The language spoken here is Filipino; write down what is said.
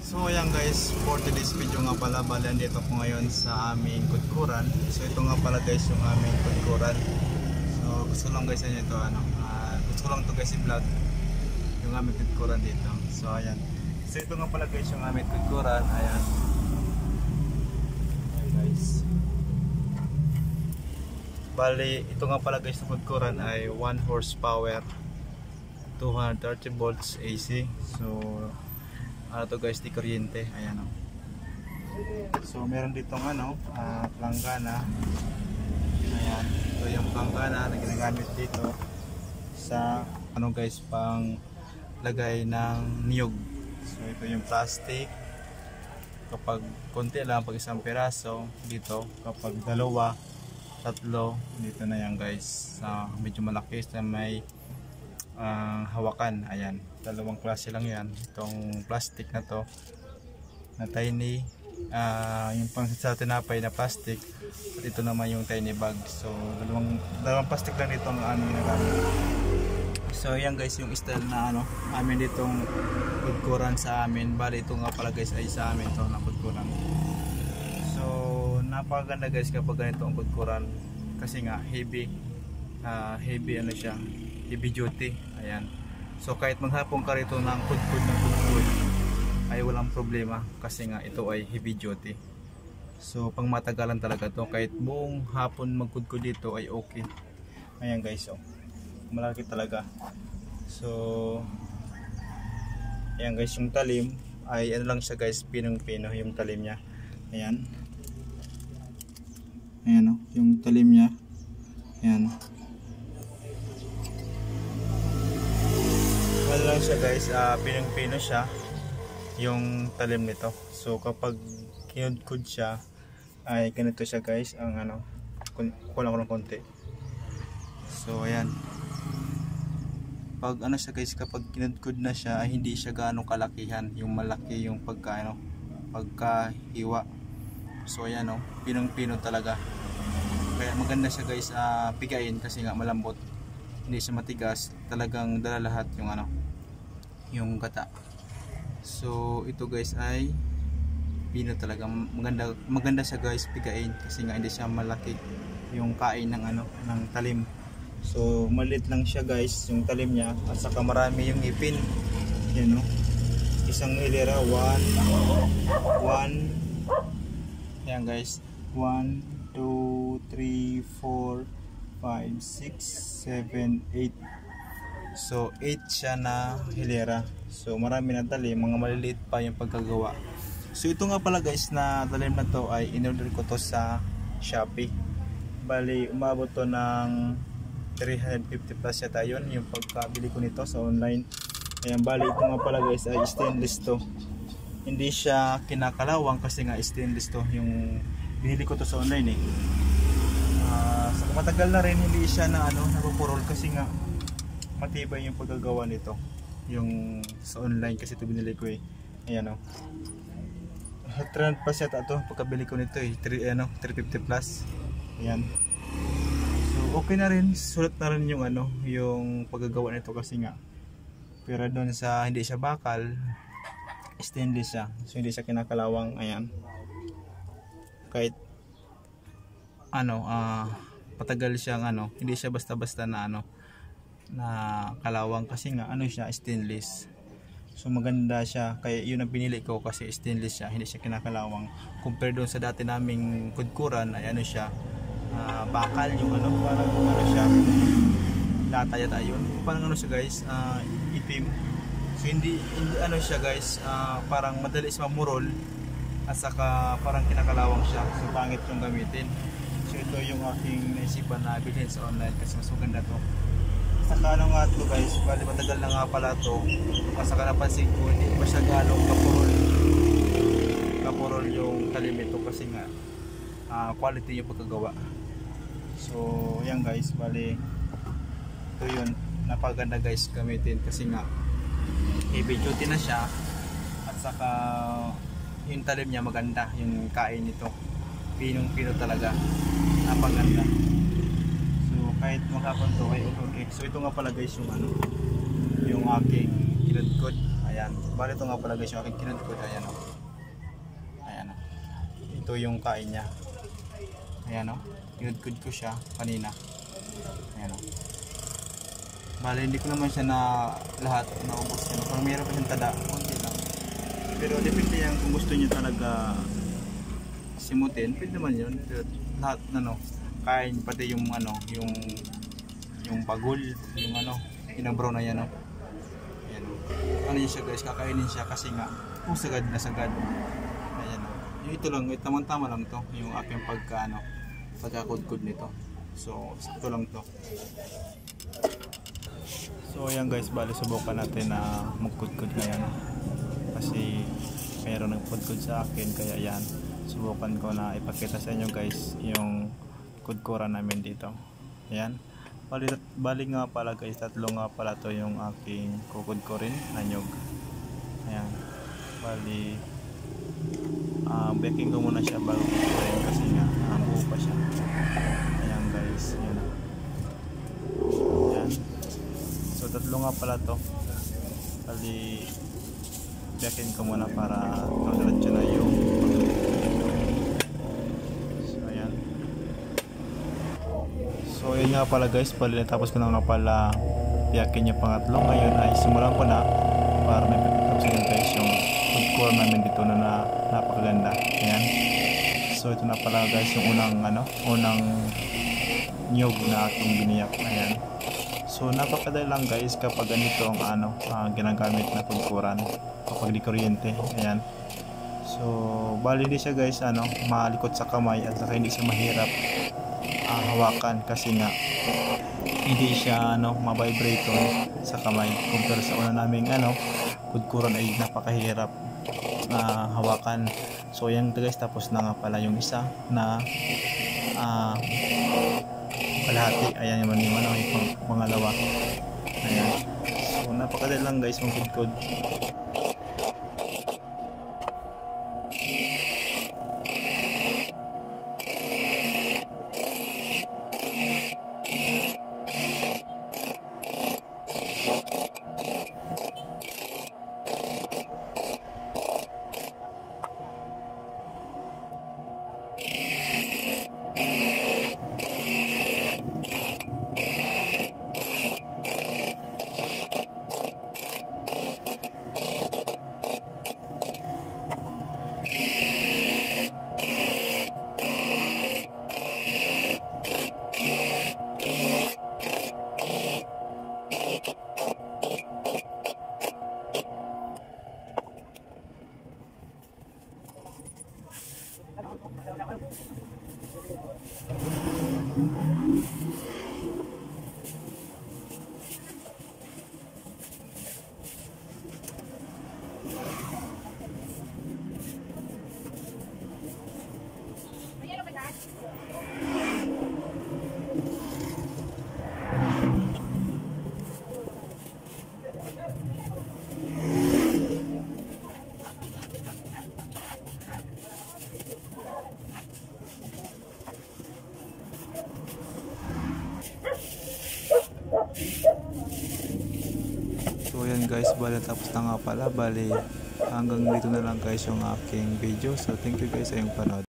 So ayan guys, for today's video nga pala, bali andito ko ngayon sa aming kudkuran. So ito nga pala guys yung aming kudkuran. So gusto lang guys ito gusto lang to guys i-vlog yung aming kudkuran dito. So ayan. So ito nga pala guys yung aming kudkuran. Ayan. Ayan guys. Bali ito nga pala guys yung kudkuran ay 1 horsepower, 230 volts AC. So ano to guys, di kuryente. Ayan o. So meron ditong planggana. Ayan, ito yung planggana na ginagamit dito sa guys, pang lagay ng niyog. So ito yung plastic kapag konti lang, pag isang piraso dito, kapag dalawa, tatlo, dito na yan guys. Medyo malaki sa may hawakan. Ayan, dalawang klase lang yan, itong plastic na to na tiny, yung pang sa tinapay na plastic, at ito naman yung tiny bag. So dalawang plastic lang dito ang aming nagamit. So yan guys yung style na amin ditong kudkuran sa amin. Bali ito nga pala guys ay sa amin to na kudkuran. So napakaganda guys kapag ganito ang kudkuran, kasi nga heavy siya, heavy duty. Ayan. So kahit maghapon ka rito ng kudkud ay walang problema, kasi nga ito ay heavy duty. So pang matagalan talaga to, kahit buong hapon magkudkud dito ay okay. Ayan guys, so malaki talaga. So ayan guys, yung talim ay lang siya guys, pinong-pino yung talim niya. Ayan. Ayan yung talim niya. Ayan. Ano lang siya guys, pinong-pino siya yung talim nito. So kapag kinudkud siya ay ganito siya guys, ang kulang ko ng konti. So ayan, pag siya guys, kapag kinudkud na siya ay hindi siya gaano kalakihan, yung malaki yung pagkahiwa. So ayan pinong-pino talaga. Kaya maganda siya guys, pigain, kasi nga malambot, hindi siya matigas, talagang dala lahat yung gata. So ito guys ay pino talaga, maganda siya guys pigain, kasi nga hindi siya malaki yung kain ng ng talim. So maliit lang siya guys yung talim niya, at saka marami yung ipin. Yan isang hilera, 1 yan guys, 1 2 3 4 5 6 7 8. So 8 siya na hilera. So marami na talim, mga maliliit pa yung pagkagawa. So ito nga pala guys na talim na to ay in-order ko to sa Shopee. Bali umabot to ng 350 plus yata yun yung pagkabili ko nito sa online. Ayan, bali ito nga pala guys ay stainless to. Hindi siya kinakalawang, kasi nga stainless to. Yung binili ko to sa online so matagal na rin hindi siya na napupurol, kasi nga matibay yung paggagawa nito. Yung sa online kasi ito binili ko Ayan 300 plus yata ito pagkabili ko nito 350 plus. Ayan. So okay na rin, sulit na rin yung yung paggagawa nito, kasi nga pero doon sa hindi siya bakal, stainless siya, so hindi siya kinakalawang. Ayan, kahit patagal siyang hindi siya basta-basta na na kalawang, kasi nga siya stainless. So maganda siya, kaya yun ang pinili ko, kasi stainless siya, hindi siya kinakalawang. Compare doon sa dati naming kudkuran ay siya bakal, yung parang siya lata yata yun, parang siya guys, itim. So hindi siya guys, parang madali siya mamurol, at saka parang kinakalawang siya, so pangit yung gamitin. So ito yung aking naisipan na bilhin sa online, kasi mas maganda to. Saka nga ito guys, bali matagal na nga pala to, saka napansin ko hindi pa siya galong kapurol yung talim ito, kasi nga quality yung pagkagawa. So yan guys, bali ito yun, napaganda guys gamitin, kasi nga heavy duty na siya, at saka yung talim niya maganda, yung kain nito pinong-pino talaga, napaganda. So kahit maghapon to ay okay. So ito nga pala guys yung yung aking kinudkod. Ayan. Ayan. Bali ito nga pala guys yung aking kinudkod. Ayan o. Ayan o. Ito yung kain niya. Ayan o. Kinudkod ko siya kanina. Ayan o. Bali hindi ko naman siya na lahat naubos niya. Parang mayroon pa siyang tada. Kunti lang. Pero depende yan kung gusto niyo talaga simutin. Pwede naman yun. Pero lahat na kain pati yung yung bagol. Yung inabro na yan o. Ayan o. Ano yun siya guys, kakainin siya kasi nga sagad na sagad. Ayan o. Yung ito lang, tamang-tama lang to yung aking pagkakudkod nito. So sakto lang to. So ayan guys, bali subukan natin na magkudkod ngayon kasi mayroon nagkudkod sa akin, kaya ayan subukan ko na ipakita sa inyo guys yung kudkuran namin dito. Ayan. Bali nga pala guys, tatlo nga pala to yung aking kukudkurin na nyug. Ayan. Bali baking ko muna siya bago kudkurin kasi nga buo pa siya. Ayan guys, yun. Ayan. So tatlo nga pala to. Bali baking ko muna para diretso na yung so yun nga pala guys, bali natapos ko na nga pala biyakin yung pangatlo. Ngayon ay simulan ko na para may pagkatapos nyo guys yung kudkuran namin dito na napakaganda. Ayan. So ito na pala guys yung unang nyug na aking biniyak. Ayan. So napakadali lang guys kapag ganito ang ginagamit na kudkuran kapag di kuryente. Ayan. So bali hindi siya guys malikot sa kamay at saka hindi siya mahirap hawakan kasi nga hindi siya ma-vibrate sa kamay kumpara sa una naming kudkuran ay napakahirap hawakan. So yan guys, tapos na nga pala yung isa na kalahati. Ayan naman yung pangalawa. Ayan. So napakadali lang guys magkudkod. So yan guys, bali tapos na nga pala. Bali hanggang dito na lang guys yung aking video. So thank you guys sa iyong panood.